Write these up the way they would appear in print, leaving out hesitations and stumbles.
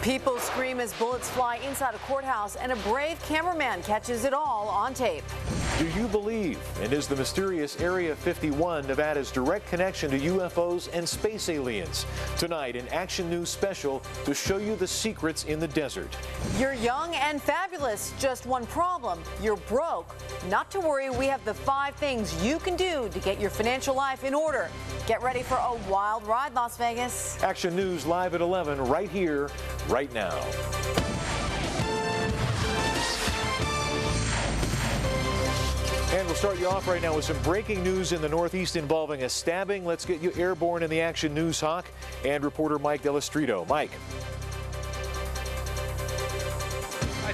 People scream as bullets fly inside a courthouse, and a brave cameraman catches it all on tape. Do you believe? And is the mysterious Area 51 Nevada's direct connection to UFOs and space aliens? Tonight, an Action News special to show you the secrets in the desert. You're young and fabulous. Just one problem. You're broke. Not to worry, we have the 5 things you can do to get your financial life in order. Get ready for a wild ride, Las Vegas. Action News live at 11 right here, right now. And we'll start you off right now with some breaking news in the Northeast involving a stabbing. Let's get you airborne in the Action News Hawk and reporter Mike Delestrito. Mike.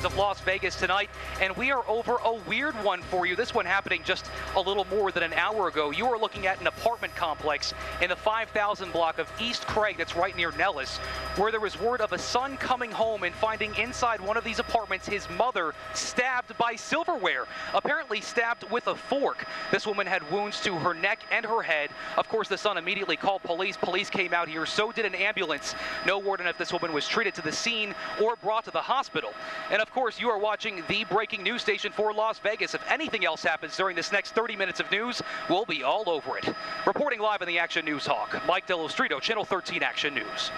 Of Las Vegas tonight, and we are over a weird one for you. This one happening just a little more than an hour ago. You are looking at an apartment complex in the 5000 block of East Craig that's right near Nellis, where there was word of a son coming home and finding inside one of these apartments his mother stabbed by silverware, apparently stabbed with a fork. This woman had wounds to her neck and her head. Of course, the son immediately called police. Police came out here, so did an ambulance. No word on if this woman was treated to the scene or brought to the hospital. And of course, you are watching the breaking news station for Las Vegas. If anything else happens during this next 30 minutes of news, we'll be all over it. Reporting live in the Action News Hawk, Mike Delestrito, Channel 13 Action News.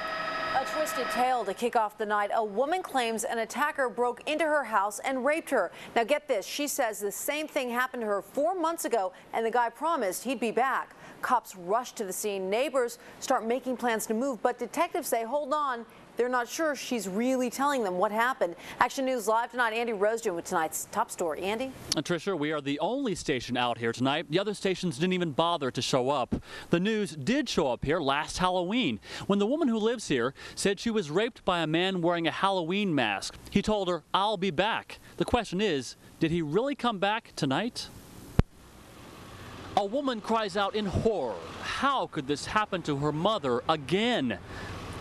A twisted tale to kick off the night. A woman claims an attacker broke into her house and raped her. Now get this, she says the same thing happened to her 4 months ago, and the guy promised he'd be back. Cops rush to the scene. Neighbors start making plans to move, but detectives say, hold on, they're not sure she's really telling them what happened. Action News Live tonight, Andy Rosedoon with tonight's top story. Andy? And Tricia, we are the only station out here tonight. The other stations didn't even bother to show up. The news did show up here last Halloween when the woman who lives here said she was raped by a man wearing a Halloween mask. He told her, "I'll be back." The question is, did he really come back tonight? A woman cries out in horror. How could this happen to her mother again?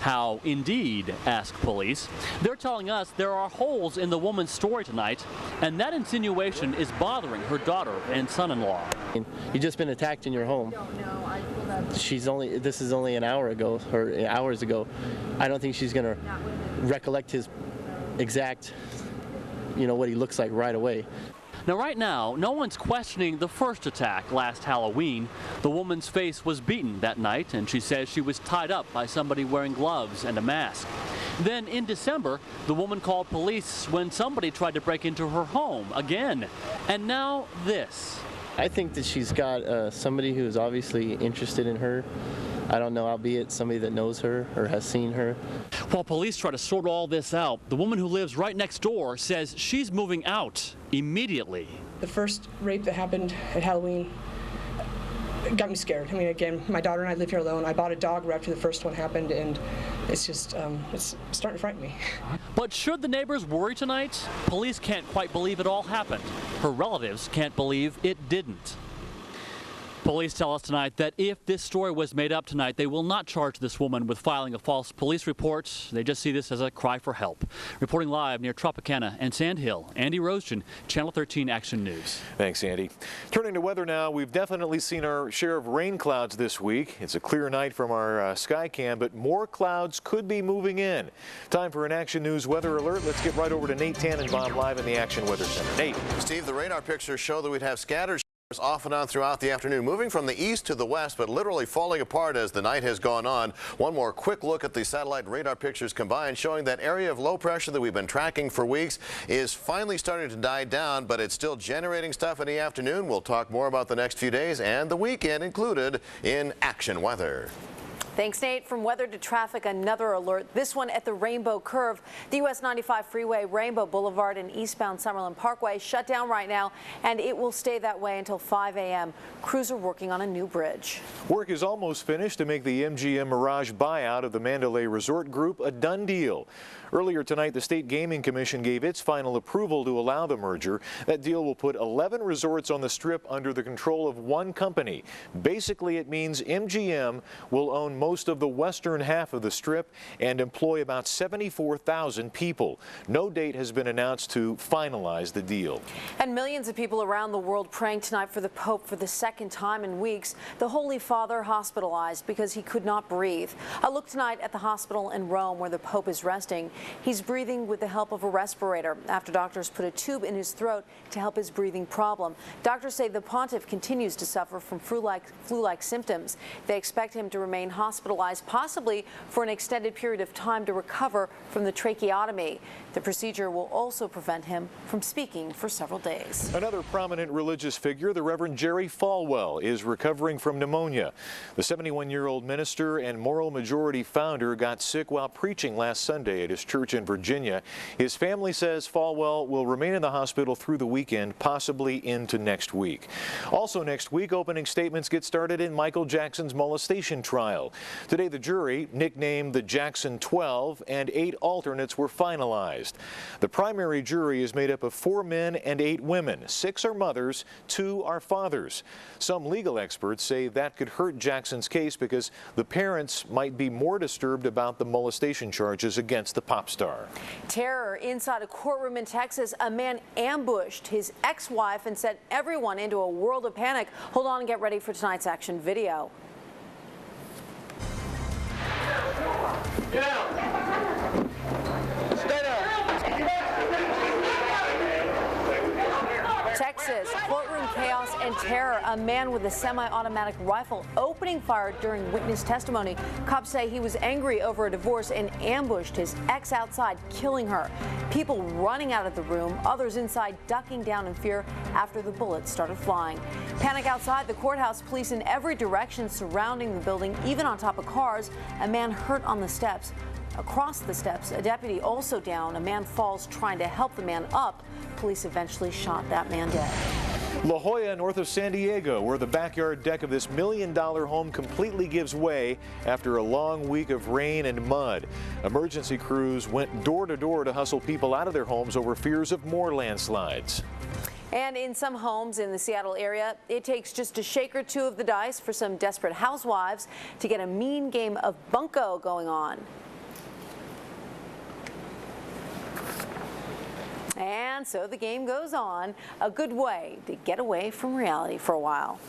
How indeed, ask police. They're telling us there are holes in the woman's story tonight, and that insinuation is bothering her daughter and son-in-law. You've just been attacked in your home. This is only an hour ago, or hours ago. I don't think she's gonna recollect his exact, what he looks like right away. Now, right now, no one's questioning the first attack last Halloween. The woman's face was beaten that night, and she says she was tied up by somebody wearing gloves and a mask. Then, in December, the woman called police when somebody tried to break into her home again. And now this. I think that she's got somebody who is obviously interested in her. I don't know, albeit somebody that knows her or has seen her. While police try to sort all this out, the woman who lives right next door says she's moving out immediately. The first rape that happened at Halloween got me scared. I mean, again, my daughter and I live here alone. I bought a dog right after the first one happened, and it's just, it's starting to frighten me. But should the neighbors worry tonight? Police can't quite believe it all happened. Her relatives can't believe it didn't. Police tell us tonight that if this story was made up tonight, they will not charge this woman with filing a false police report. They just see this as a cry for help. Reporting live near Tropicana and Sand Hill, Andy Rosedoon, Channel 13 Action News. Thanks, Andy. Turning to weather now, we've definitely seen our share of rain clouds this week. It's a clear night from our sky cam, but more clouds could be moving in. Time for an Action News weather alert. Let's get right over to Nate Tannenbaum live in the Action Weather Center. Nate. Steve, the radar pictures show that we'd have scattered off and on throughout the afternoon, moving from the east to the west, but literally falling apart as the night has gone on. One more quick look at the satellite radar pictures combined, showing that area of low pressure that we've been tracking for weeks is finally starting to die down, but it's still generating stuff in the afternoon. We'll talk more about the next few days and the weekend included in Action Weather. Thanks, Nate. From weather to traffic, another alert. This one at the Rainbow Curve. The US 95 freeway, Rainbow Boulevard and eastbound Summerlin Parkway shut down right now, and it will stay that way until 5 a.m. Crews are working on a new bridge. Work is almost finished to make the MGM Mirage buyout of the Mandalay Resort Group a done deal. Earlier tonight, the State Gaming Commission gave its final approval to allow the merger. That deal will put 11 resorts on the Strip under the control of one company. Basically, it means MGM will own most of the western half of the Strip and employ about 74,000 people. No date has been announced to finalize the deal. And millions of people around the world praying tonight for the Pope for the second time in weeks. The Holy Father hospitalized because he could not breathe. A look tonight at the hospital in Rome where the Pope is resting. He's breathing with the help of a respirator after doctors put a tube in his throat to help his breathing problem. Doctors say the pontiff continues to suffer from flu-like symptoms. They expect him to remain hospitalized, possibly for an extended period of time to recover from the tracheotomy. The procedure will also prevent him from speaking for several days. Another prominent religious figure, the Reverend Jerry Falwell, is recovering from pneumonia. The 71-year-old minister and Moral Majority founder got sick while preaching last Sunday at his church in Virginia. His family says Falwell will remain in the hospital through the weekend, possibly into next week. Also next week, opening statements get started in Michael Jackson's molestation trial. Today, the jury, nicknamed the Jackson 12, and 8 alternates were finalized. The primary jury is made up of 4 men and 8 women. 6 are mothers, 2 are fathers. Some legal experts say that could hurt Jackson's case because the parents might be more disturbed about the molestation charges against the pop star. Terror inside a courtroom in Texas. A man ambushed his ex-wife and sent everyone into a world of panic. Hold on and get ready for tonight's action video. Get out. Stay down. Texas, courtroom chaos and terror. A man with a semi-automatic rifle opening fire during witness testimony. Cops say he was angry over a divorce and ambushed his ex outside, killing her. People running out of the room, others inside ducking down in fear after the bullets started flying. Panic outside the courthouse, police in every direction surrounding the building, even on top of cars. A man hurt on the steps. Across the steps, a deputy also down. A man falls trying to help the man up. Police eventually shot that man dead. La Jolla, north of San Diego, where the backyard deck of this $1 million home completely gives way after a long week of rain and mud. Emergency crews went door to door to hustle people out of their homes over fears of more landslides. And in some homes in the Seattle area, it takes just a shake or two of the dice for some desperate housewives to get a mean game of bunco going on. And so the game goes on, a good way to get away from reality for a while.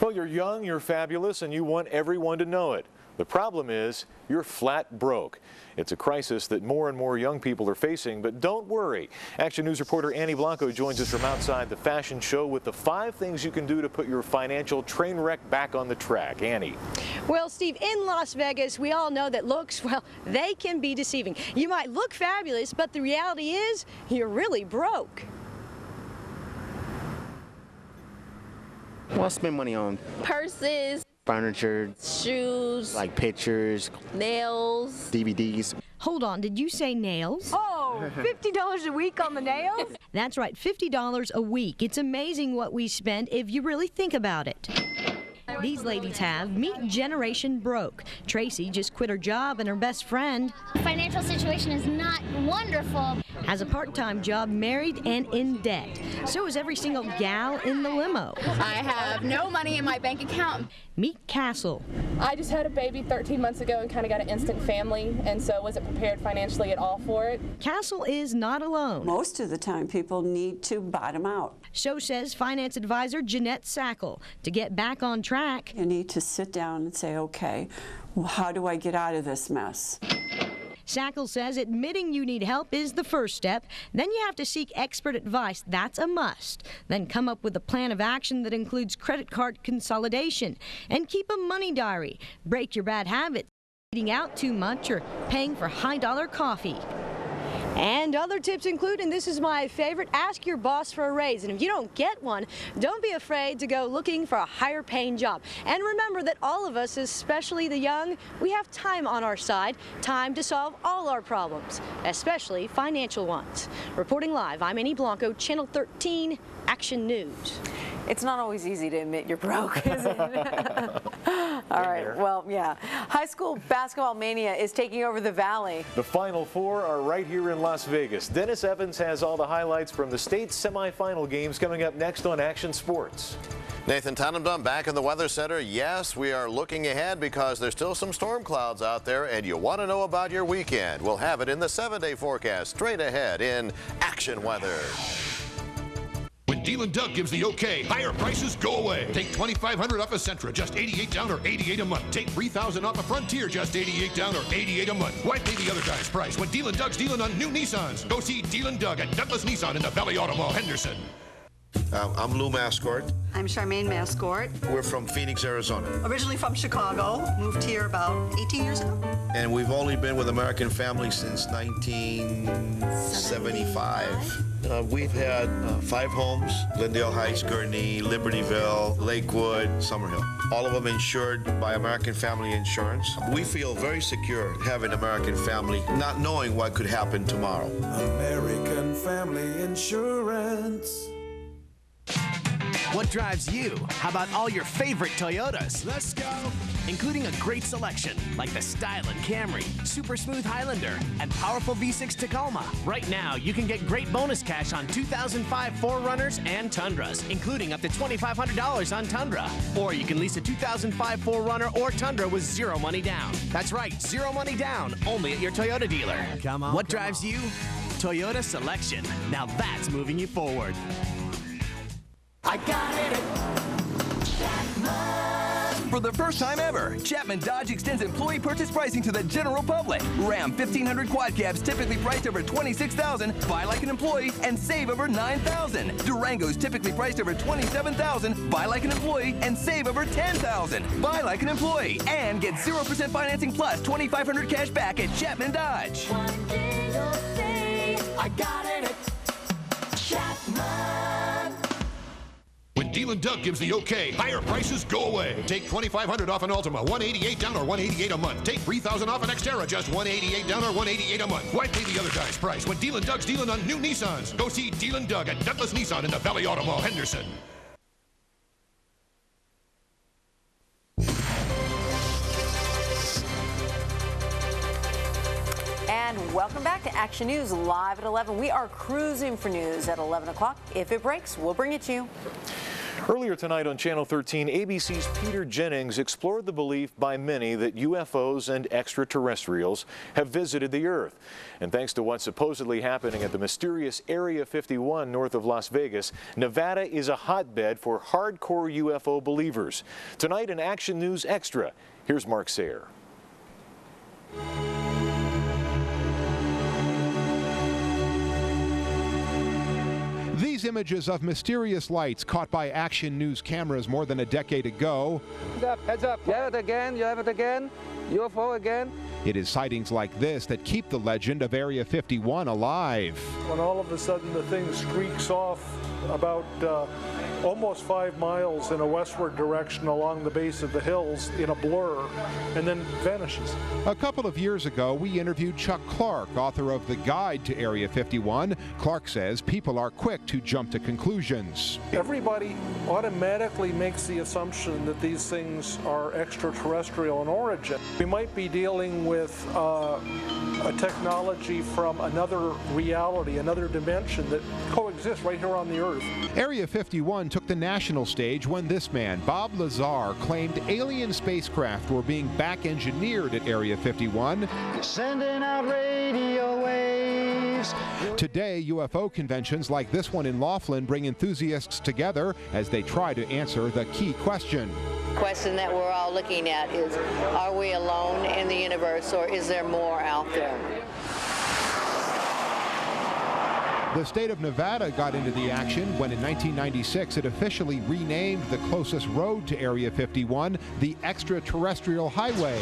Well, you're young, you're fabulous, and you want everyone to know it. The problem is you're flat broke. It's a crisis that more and more young people are facing, but don't worry. Action News reporter Annie Blanco joins us from outside the fashion show with the 5 things you can do to put your financial train wreck back on the track. Annie. Well, Steve, in Las Vegas, we all know that looks, well, they can be deceiving. You might look fabulous, but the reality is you're really broke. Well, I spend money on purses, furniture, shoes, like pictures, nails, DVDs. Hold on, did you say nails? Oh, $50 a week on the nails? That's right, $50 a week. It's amazing what we spend if you really think about it. These ladies have Meet Generation Broke. Tracy just quit her job and her best friend, financial situation is not wonderful, has a part-time job, married and in debt. So is every single gal in the limo. I have no money in my bank account. Meet Castle. I just had a baby 13 months ago and kind of got an instant family, and so wasn't prepared financially at all for it. Castle is not alone. Most of the time people need to bottom out. So says finance advisor Jeanette Sackle. To get back on track, you need to sit down and say, okay, well, how do I get out of this mess? Sackle says admitting you need help is the first step. Then you have to seek expert advice. That's a must. Then come up with a plan of action that includes credit card consolidation and keep a money diary. Break your bad habits, eating out too much or paying for high-dollar coffee. And other tips include, and this is my favorite, ask your boss for a raise. And if you don't get one, don't be afraid to go looking for a higher paying job. And remember that all of us, especially the young, we have time on our side, time to solve all our problems, especially financial ones. Reporting live, I'm Annie Blanco, Channel 13, Action News. It's not always easy to admit you're broke, is it? All right, well, yeah. High school basketball mania is taking over the Valley. The Final Four are right here in Las Vegas. Dennis Evans has all the highlights from the state semifinal games coming up next on Action Sports. Nathan Tannenbaum back in the Weather Center. Yes, we are looking ahead because there's still some storm clouds out there, and you want to know about your weekend. We'll have it in the 7-day forecast straight ahead in Action Weather. When Deal & Doug gives the okay, higher prices go away. Take $2,500 off a Sentra, just $88 down or $88 a month. Take $3,000 off a Frontier, just $88 down or $88 a month. Why pay the other guy's price when Deal & Doug's dealing on new Nissans? Go see Deal & Doug at Douglas Nissan in the Valley Auto Mall, Henderson. I'm Lou Mascort. I'm Charmaine Mascort. We're from Phoenix, Arizona. Originally from Chicago, moved here about 18 years ago. And we've only been with American Family since 1975. We've had 5 homes: Glendale Heights, Gurnee, Libertyville, Lakewood, Summerhill. All of them insured by American Family Insurance. We feel very secure having American Family, not knowing what could happen tomorrow. American Family Insurance. What drives you? How about all your favorite Toyotas? Let's go! Including a great selection like the Stylin Camry, Super Smooth Highlander, and powerful V6 Tacoma. Right now, you can get great bonus cash on 2005 4Runners and Tundras, including up to $2,500 on Tundra. Or you can lease a 2005 4Runner or Tundra with zero money down. That's right, zero money down, only at your Toyota dealer. Come on. What drives you? Toyota selection. Now that's moving you forward. I got it. For the first time ever, Chapman Dodge extends employee purchase pricing to the general public. Ram 1500 quad cabs typically priced over $26,000. Buy like an employee and save over $9,000. Durangos typically priced over $27,000. Buy like an employee and save over $10,000. Buy like an employee and get 0% financing plus $2,500 cash back at Chapman Dodge. One day you'll say, I got it. Chapman. When Deal & Doug gives the okay, higher prices go away. Take $2,500 off an Altima, $188 down or $188 a month. Take $3,000 off an Xterra, just $188 down or $188 a month. Why pay the other guy's price when Deal & Doug's dealing on new Nissans? Go see Deal & Doug at Douglas Nissan in the Valley Auto Mall, Henderson. And welcome back to Action News live at 11. We are cruising for news at 11 o'clock. If it breaks, we'll bring it to you. Earlier tonight on Channel 13, ABC's Peter Jennings explored the belief by many that UFOs and extraterrestrials have visited the Earth. And thanks to what's supposedly happening at the mysterious Area 51 north of Las Vegas, Nevada is a hotbed for hardcore UFO believers. Tonight in Action News Extra, here's Mark Sayre. These images of mysterious lights caught by Action News cameras more than a decade ago. Heads up, you have it again, UFO again. It is sightings like this that keep the legend of Area 51 alive. When all of a sudden the thing streaks off about almost 5 miles in a westward direction along the base of the hills in a blur and then vanishes. A couple of years ago, we interviewed Chuck Clark, author of The Guide to Area 51. Clark says people are quick to jump to conclusions. Everybody automatically makes the assumption that these things are extraterrestrial in origin. We might be dealing with a technology from another reality, another dimension that coexists right here on the Earth. Area 51 took the national stage when this man, Bob Lazar, claimed alien spacecraft were being back-engineered at Area 51. Sending out radio waves. Today, UFO conventions like this one in Laughlin bring enthusiasts together as they try to answer the key question. The question that we're all looking at is, are we alone in the universe, or is there more out there? The state of Nevada got into the action when in 1996 it officially renamed the closest road to Area 51 the Extraterrestrial Highway.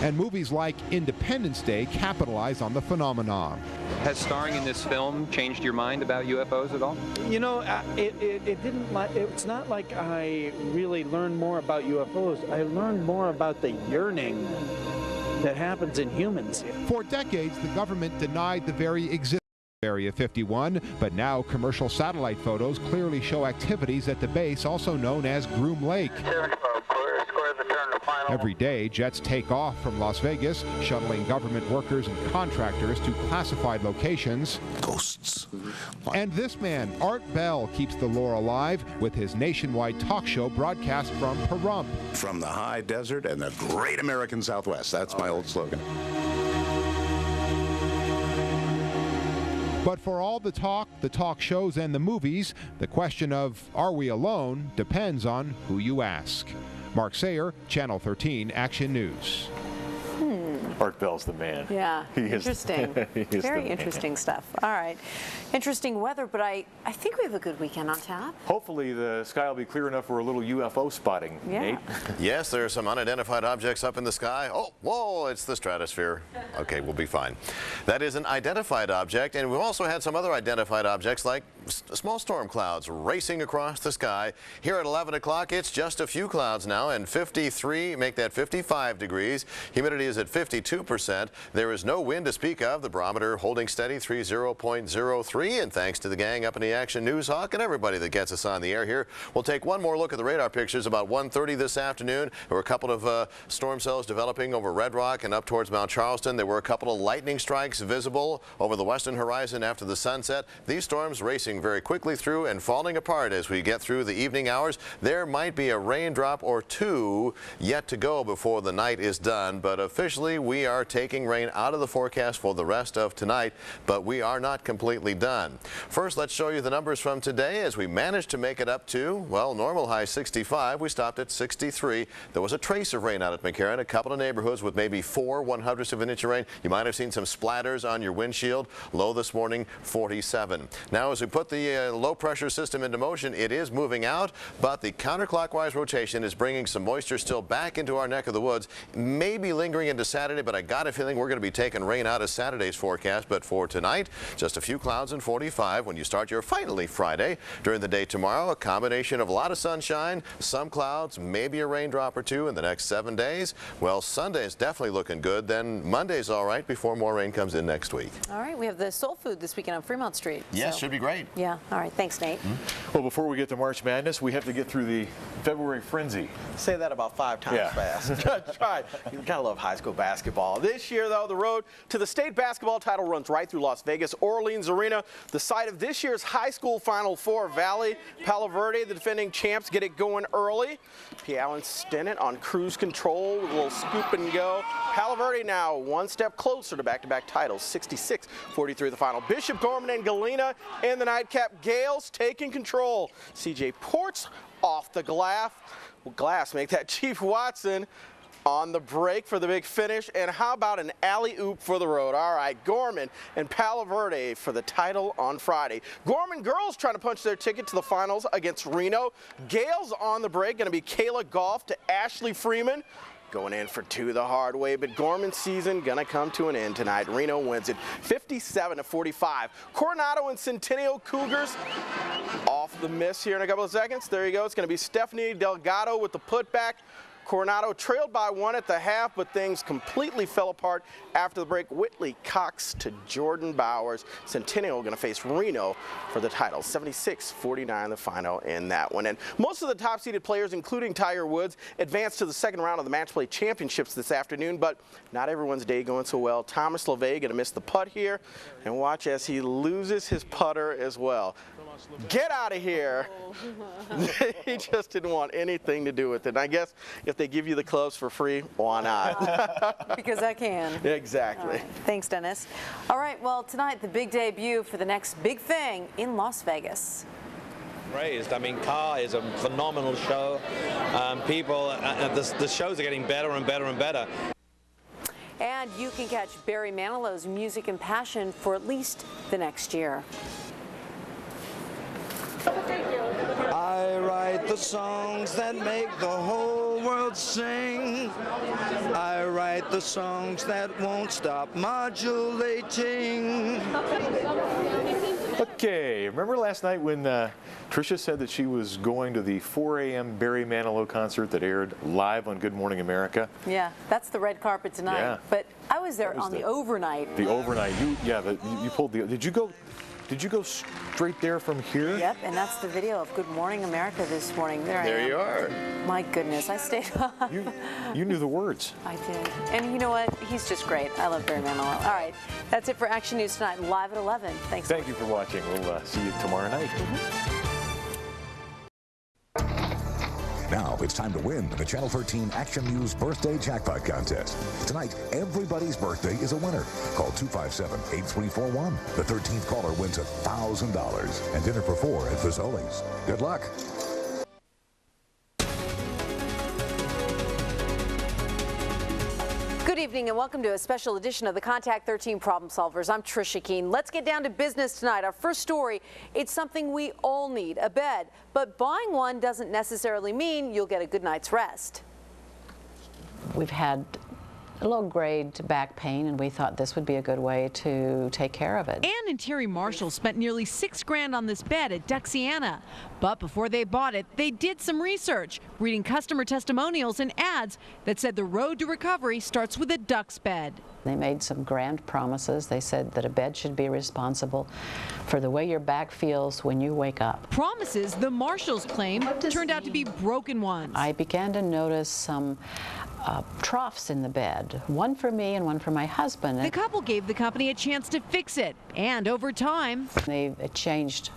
And movies like Independence Day capitalize on the phenomenon. Has starring in this film changed your mind about UFOs at all? You know, it didn't. It's not like I really learned more about UFOs. I learned more about the yearning that happens in humans. For decades, the government denied the very existence of Area 51, but now commercial satellite photos clearly show activities at the base, also known as Groom Lake. Every day, jets take off from Las Vegas, shuttling government workers and contractors to classified locations. Ghosts. And this man, Art Bell, keeps the lore alive with his nationwide talk show broadcast from Pahrump. From the high desert and the great American Southwest. That's my old slogan. But for all the talk shows, and the movies, the question of are we alone depends on who you ask. Mark Sayer, Channel 13 Action News. Art Bell's the man. Yeah, interesting. Very interesting stuff. All right. Interesting weather, but I think we have a good weekend on tap. Hopefully the sky will be clear enough for a little UFO spotting, Nate. Yes, there are some unidentified objects up in the sky. Oh, whoa, it's the stratosphere. Okay, we'll be fine. That is an identified object, and we've also had some other identified objects like small storm clouds racing across the sky. Here at 11 o'clock, it's just a few clouds now, and 53, make that 55 degrees. Humidity is at 52%. There is no wind to speak of. The barometer holding steady, 30.03. And thanks to the gang up in the Action News Hawk and everybody that gets us on the air here. We'll take one more look at the radar pictures about 1:30 this afternoon. There were a couple of storm cells developing over Red Rock and up towards Mount Charleston. There were a couple of lightning strikes visible over the western horizon after the sunset. These storms racing very quickly through and falling apart as we get through the evening hours. There might be a raindrop or two yet to go before the night is done, but officially we are taking rain out of the forecast for the rest of tonight, but we are not completely done. First, let's show you the numbers from today as we managed to make it up to, well, normal high 65. We stopped at 63. There was a trace of rain out at McCarran, a couple of neighborhoods with maybe 4/100ths of an inch of rain. You might have seen some splatters on your windshield. Low this morning, 47. Now, as we put the low pressure system into motion, it is moving out, but the counterclockwise rotation is bringing some moisture still back into our neck of the woods, maybe lingering into Saturday, but I got a feeling we're going to be taking rain out of Saturday's forecast. But for tonight, just a few clouds and 45 when you start your finally Friday. During the day tomorrow, a combination of a lot of sunshine, some clouds, maybe a raindrop or two in the next 7 days. Well, Sunday is definitely looking good. Then Monday's all right before more rain comes in next week. All right, we have the Soul Food this weekend on Fremont Street. Yes, should be great. Yeah, all right, thanks, Nate. Well, before we get to March Madness, we have to get through the February frenzy. Say that about 5 times fast. That's right. You gotta love high school basketball. This year, though, the road to the state basketball title runs right through Las Vegas. Orleans Arena, the site of this year's high school Final Four. Valley, Palo Verde, the defending champs, get it going early. P. Allen Stennett on cruise control with a little scoop and go. Palo Verde now one step closer to back-to-back titles, 66-43 the final. Bishop, Gorman, and Galena in the nightcap. Gales taking control. C.J. Ports off the glass. Make that Chief Watson on the break for the big finish. And how about an alley-oop for the road? All right, Gorman and Palo Verde for the title on Friday. Gorman girls trying to punch their ticket to the finals against Reno. Gales on the break, going to be Kayla Goff to Ashley Freeman. Going in for two the hard way, but Gorman's season gonna come to an end tonight. Reno wins it 57-45. Coronado and Centennial Cougars off the miss here in a couple of seconds. There you go. It's gonna be Stephanie Delgado with the putback. Coronado trailed by 1 at the half, but things completely fell apart after the break. Whitley Cox to Jordan Bowers. Centennial going to face Reno for the title. 76-49 the final in that one. And most of the top-seeded players, including Tiger Woods, advanced to the second round of the match play championships this afternoon, but not everyone's day going so well. Thomas LeVay going to miss the putt here, and watch as he loses his putter as well. Get out of here. He just didn't want anything to do with it. And I guess if they give you the clubs for free, why not? Because I can. Exactly. Right. Thanks, Dennis. All right, well, tonight, the big debut for the next big thing in Las Vegas. Raised. I mean, Car is a phenomenal show. The shows are getting better and better and better. And you can catch Barry Manilow's music and passion for at least the next year. I write the songs that make the whole world sing. I write the songs that won't stop modulating. Okay, remember last night when Tricia said that she was going to the 4 a.m. Barry Manilow concert that aired live on Good Morning America? Yeah, that's the red carpet tonight. Yeah. But I was there on the overnight. The overnight. You pulled the. Did Did you go straight there from here? Yep, and that's the video of Good Morning America this morning. There I am. There you are. My goodness, I stayed up. You knew the words. I did. And you know what? He's just great. I love Barry Manilow. All right, that's it for Action News Tonight, live at 11. Thanks. Thank you for watching. We'll see you tomorrow night. Now it's time to win the Channel 13 Action News Birthday Jackpot Contest. Tonight, everybody's birthday is a winner. Call 257-8341. The 13th caller wins $1,000 and dinner for 4 at Fazoli's. Good luck. Good evening and welcome to a special edition of the Contact 13 Problem Solvers. I'm Tricia Kean. Let's get down to business tonight. Our first story, it's something we all need, a bed. But buying one doesn't necessarily mean you'll get a good night's rest. We've had a low-grade back pain, and we thought this would be a good way to take care of it. Ann and Terry Marshall spent nearly $6 grand on this bed at Duxiana. But before they bought it, they did some research, reading customer testimonials and ads that said the road to recovery starts with a Dux bed. They made some grand promises. They said that a bed should be responsible for the way your back feels when you wake up. Promises the Marshalls claim turned out to be broken ones. I began to notice some troughs in the bed, one for me and one for my husband. The couple gave the company a chance to fix it, and over time, they changed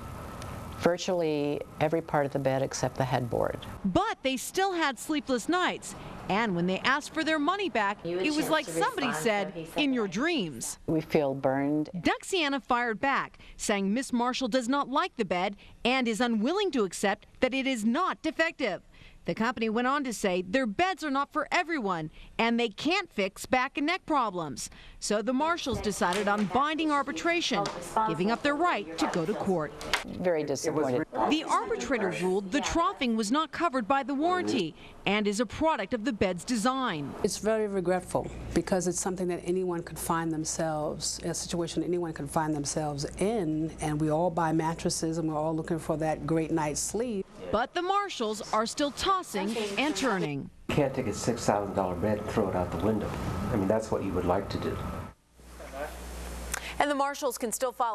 virtually every part of the bed except the headboard. But they still had sleepless nights. And when they asked for their money back, it was like somebody said, in your dreams. We feel burned. Duxiana fired back, saying Miss Marshall does not like the bed and is unwilling to accept that it is not defective. The company went on to say their beds are not for everyone and they can't fix back and neck problems. So the Marshalls decided on binding arbitration, giving up their right to go to court. Very disappointed. The arbitrator ruled the troughing was not covered by the warranty and is a product of the bed's design. It's very regretful because it's something that anyone could find themselves, a situation anyone could find themselves in, and we all buy mattresses and we're all looking for that great night's sleep. But the Marshalls are still tossing and turning. You can't take a $6,000 bed and throw it out the window. I mean, that's what you would like to do. And the Marshalls can still file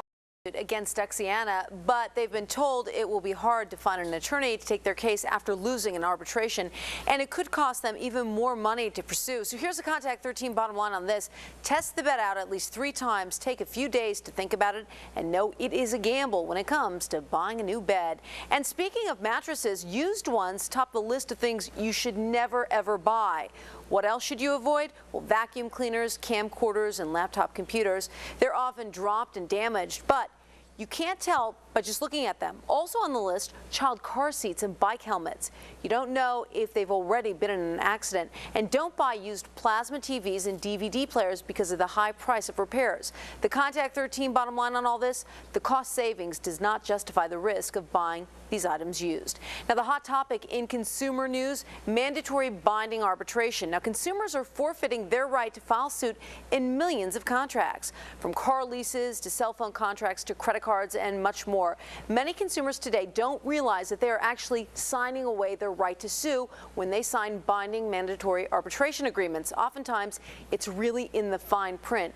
against Duxiana, but they've been told it will be hard to find an attorney to take their case after losing an arbitration, and it could cost them even more money to pursue. So here's the Contact 13 bottom line on this. Test the bed out at least 3 times, take a few days to think about it, and know it is a gamble when it comes to buying a new bed. And speaking of mattresses, used ones top the list of things you should never ever buy. What else should you avoid? Well, vacuum cleaners, camcorders, and laptop computers. They're often dropped and damaged, but you can't tell by just looking at them. Also on the list, child car seats and bike helmets. You don't know if they've already been in an accident. And don't buy used plasma TVs and DVD players because of the high price of repairs. The Contact 13 bottom line on all this, the cost savings does not justify the risk of buying these items used. Now, the hot topic in consumer news, mandatory binding arbitration. Now, consumers are forfeiting their right to file suit in millions of contracts, from car leases to cell phone contracts to credit cards and much more. Many consumers today don't realize that they are actually signing away their right to sue when they sign binding mandatory arbitration agreements. Oftentimes, it's really in the fine print.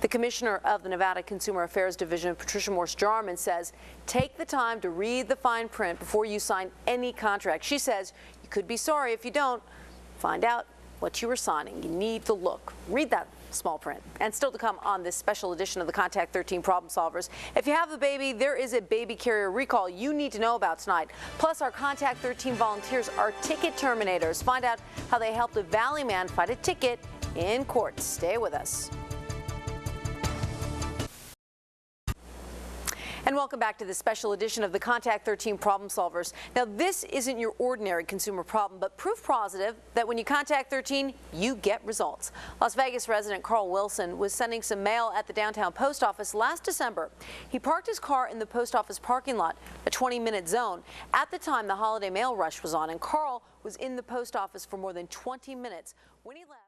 The commissioner of the Nevada Consumer Affairs Division, Patricia Morse-Jarman, says, take the time to read the fine print before you sign any contract. She says you could be sorry if you don't. Find out what you were signing. You need to look. Read that small print. And still to come on this special edition of the Contact 13 Problem Solvers. If you have a baby, there is a baby carrier recall you need to know about tonight. Plus, our Contact 13 volunteers are ticket terminators. Find out how they helped a Valley man fight a ticket in court. Stay with us. And welcome back to this special edition of the Contact 13 Problem Solvers. Now, this isn't your ordinary consumer problem, but proof positive that when you contact 13, you get results. Las Vegas resident Carl Wilson was sending some mail at the downtown post office last December. He parked his car in the post office parking lot, a 20-minute zone. At the time, the holiday mail rush was on, and Carl was in the post office for more than 20 minutes. When he left,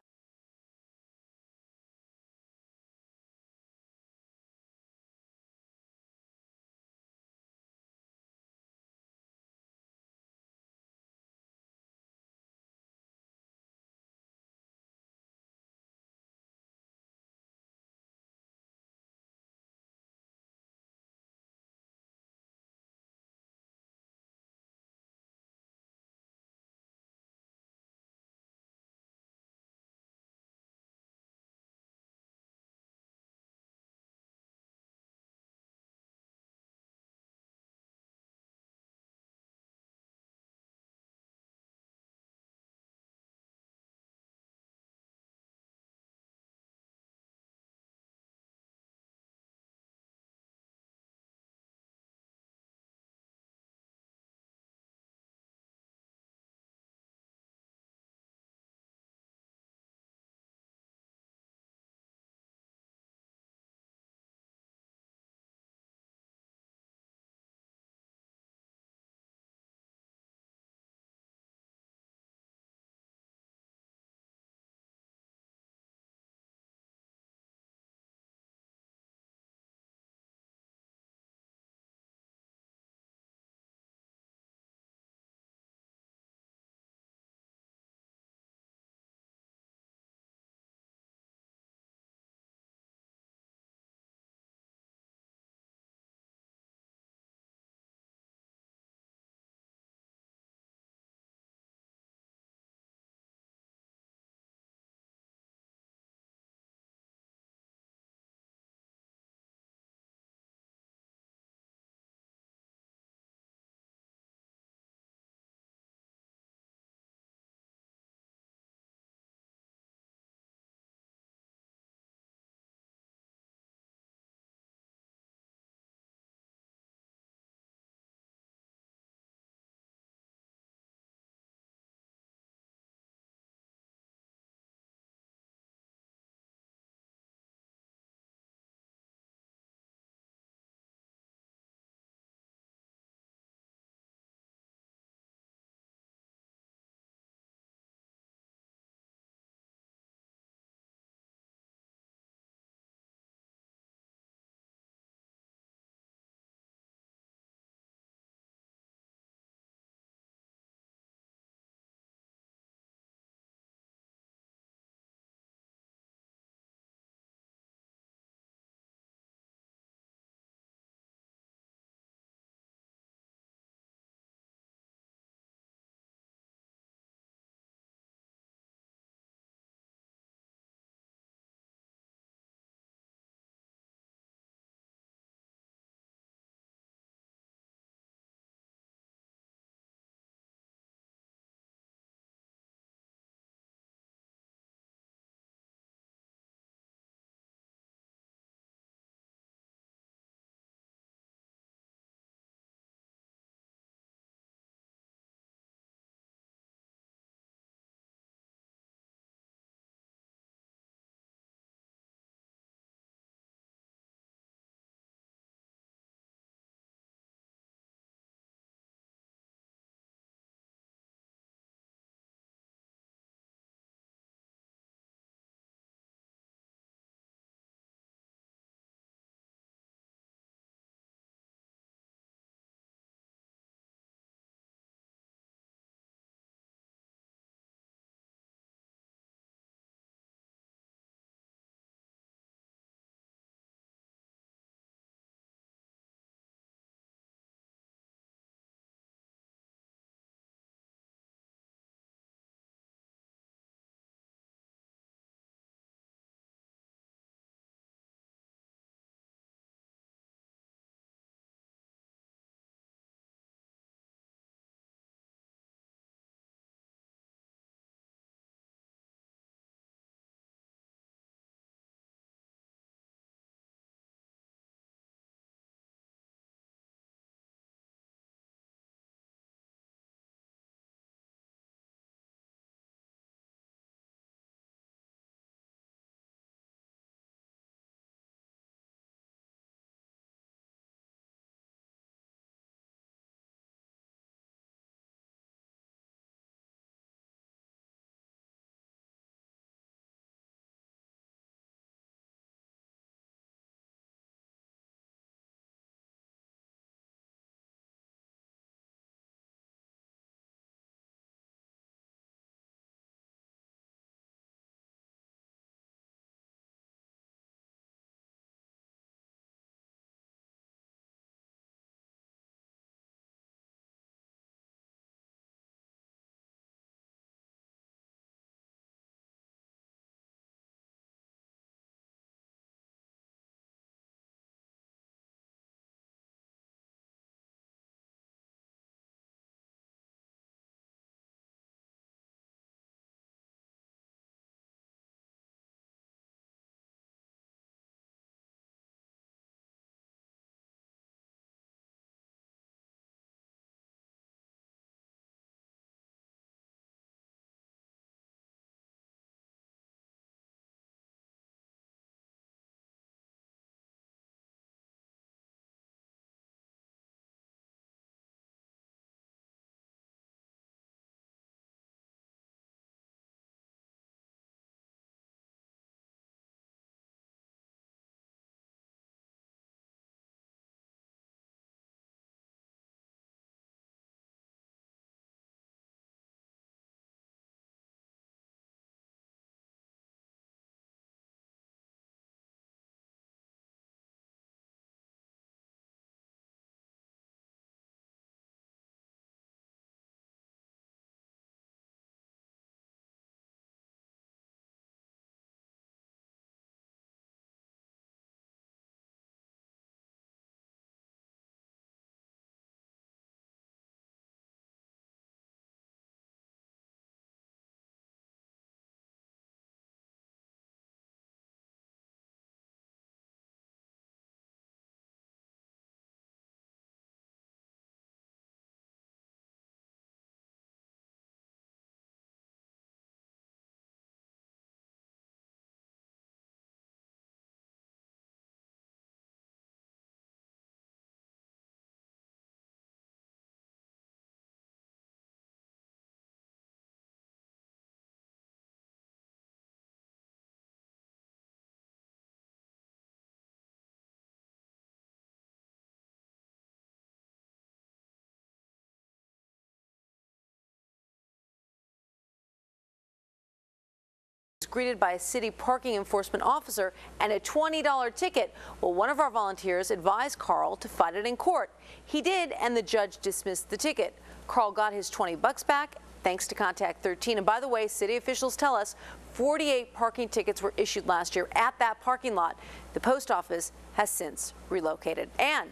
greeted by a city parking enforcement officer and a $20 ticket. Well, one of our volunteers advised Carl to fight it in court. He did, and the judge dismissed the ticket. Carl got his $20 back thanks to Contact 13. And by the way, city officials tell us 48 parking tickets were issued last year at that parking lot. The post office has since relocated. And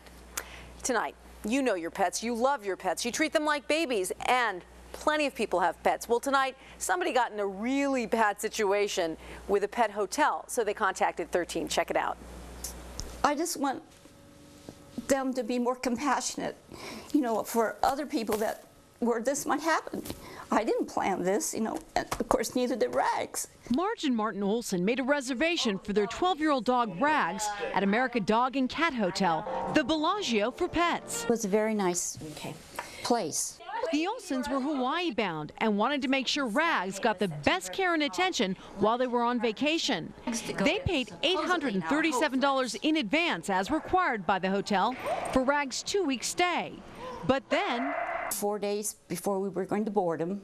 tonight, you know your pets, you love your pets, you treat them like babies, and plenty of people have pets. Well, tonight, somebody got in a really bad situation with a pet hotel, so they contacted 13. Check it out. I just want them to be more compassionate, you know, for other people that where this might happen. I didn't plan this, you know, and of course neither did Rags. Marge and Martin Olson made a reservation for their 12-year-old dog Rags at America Dog and Cat Hotel, the Bellagio for pets. It was a very nice place. The Olsons were Hawaii bound and wanted to make sure Rags got the best care and attention while they were on vacation. They paid $837 in advance as required by the hotel for Rags' 2-week stay. But then 4 days before we were going to board him,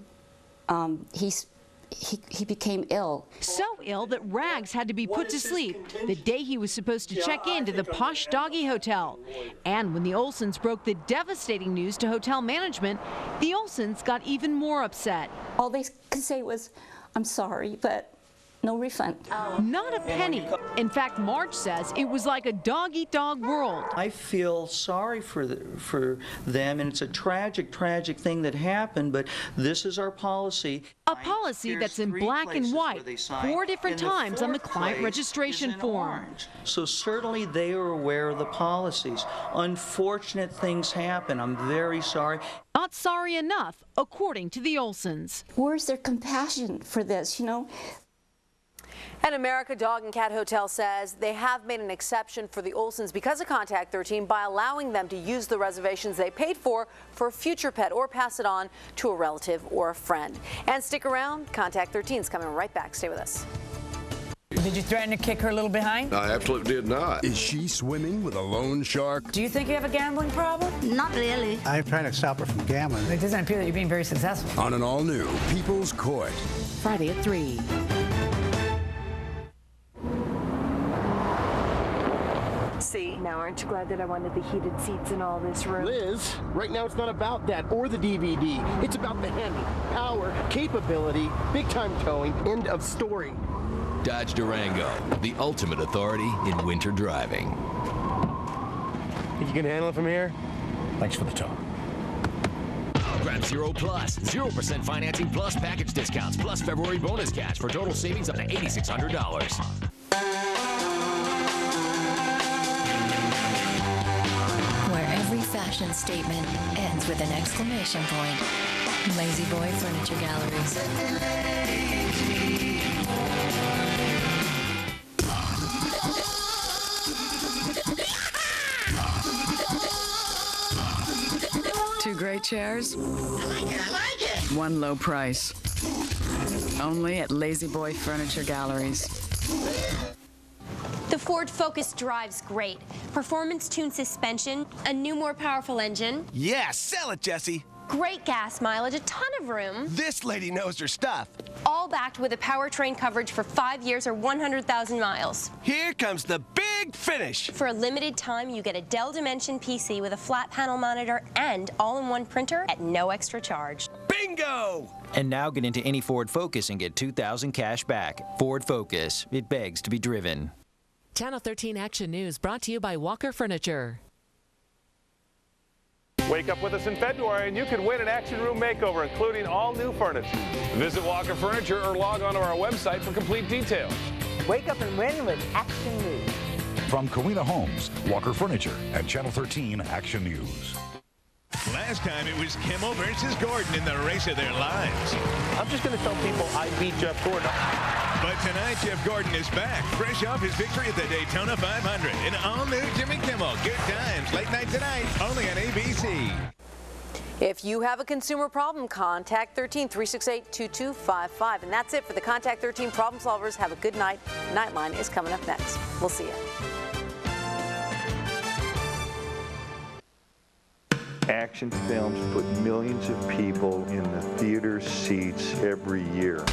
he became ill. So ill that Rags had to be put to sleep the day he was supposed to check into the posh doggy hotel. And when the Olsons broke the devastating news to hotel management, the Olsons got even more upset. All they could say was, "I'm sorry, but no refund." Not a penny. In fact, Marge says it was like a dog-eat-dog world. I feel sorry for them, and it's a tragic, tragic thing that happened, but this is our policy. A policy that's in black and white 4 different times on the client registration form. So certainly they are aware of the policies. Unfortunate things happen. I'm very sorry. Not sorry enough, according to the Olsons. Where's their compassion for this, you know? And America Dog and Cat Hotel says they have made an exception for the Olsons because of Contact 13 by allowing them to use the reservations they paid for a future pet or pass it on to a relative or a friend. And stick around, Contact 13 is coming right back. Stay with us. Did you threaten to kick her a little behind? I absolutely did not. Is she swimming with a loan shark? Do you think you have a gambling problem? Not really. I'm trying to stop her from gambling. It doesn't appear that you're being very successful. On an all-new People's Court. Friday at 3. See, now aren't you glad that I wanted the heated seats in all this room? Liz, right now it's not about that or the DVD. It's about the Hemi. Power, capability, big-time towing, end of story. Dodge Durango, the ultimate authority in winter driving. Think you can handle it from here? Thanks for the talk. Grab 0 Plus, 0% financing plus package discounts plus February bonus cash for total savings up to $8,600. Where every fashion statement ends with an exclamation point. Lazy Boy Furniture Galleries. 2 great chairs. I like it. 1 low price. Only at Lazy Boy Furniture Galleries. The Ford Focus drives great. Performance-tuned suspension, a new, more powerful engine. Yeah, sell it, Jesse. Great gas mileage, a ton of room. This lady knows her stuff. All backed with a powertrain coverage for 5 years or 100,000 miles. Here comes the big finish. For a limited time, you get a Dell Dimension PC with a flat panel monitor and all-in-one printer at no extra charge. Bingo! And now get into any Ford Focus and get $2,000 cash back. Ford Focus. It begs to be driven. Channel 13 Action News brought to you by Walker Furniture. Wake up with us in February and you can win an Action Room makeover, including all new furniture. Visit Walker Furniture or log on to our website for complete details. Wake up and win with Action News. From Kowena Homes, Walker Furniture, and Channel 13 Action News. Last time it was Kimmel versus Gordon in the race of their lives. I'm just going to tell people I beat Jeff Gordon. But tonight, Jeff Gordon is back, fresh off his victory at the Daytona 500. An all-new Jimmy Kimmel. Good times, late night tonight, only on ABC. If you have a consumer problem, contact 13-368-2255. And that's it for the Contact 13 Problem Solvers. Have a good night. Nightline is coming up next. We'll see you. Action films put millions of people in the theater seats every year.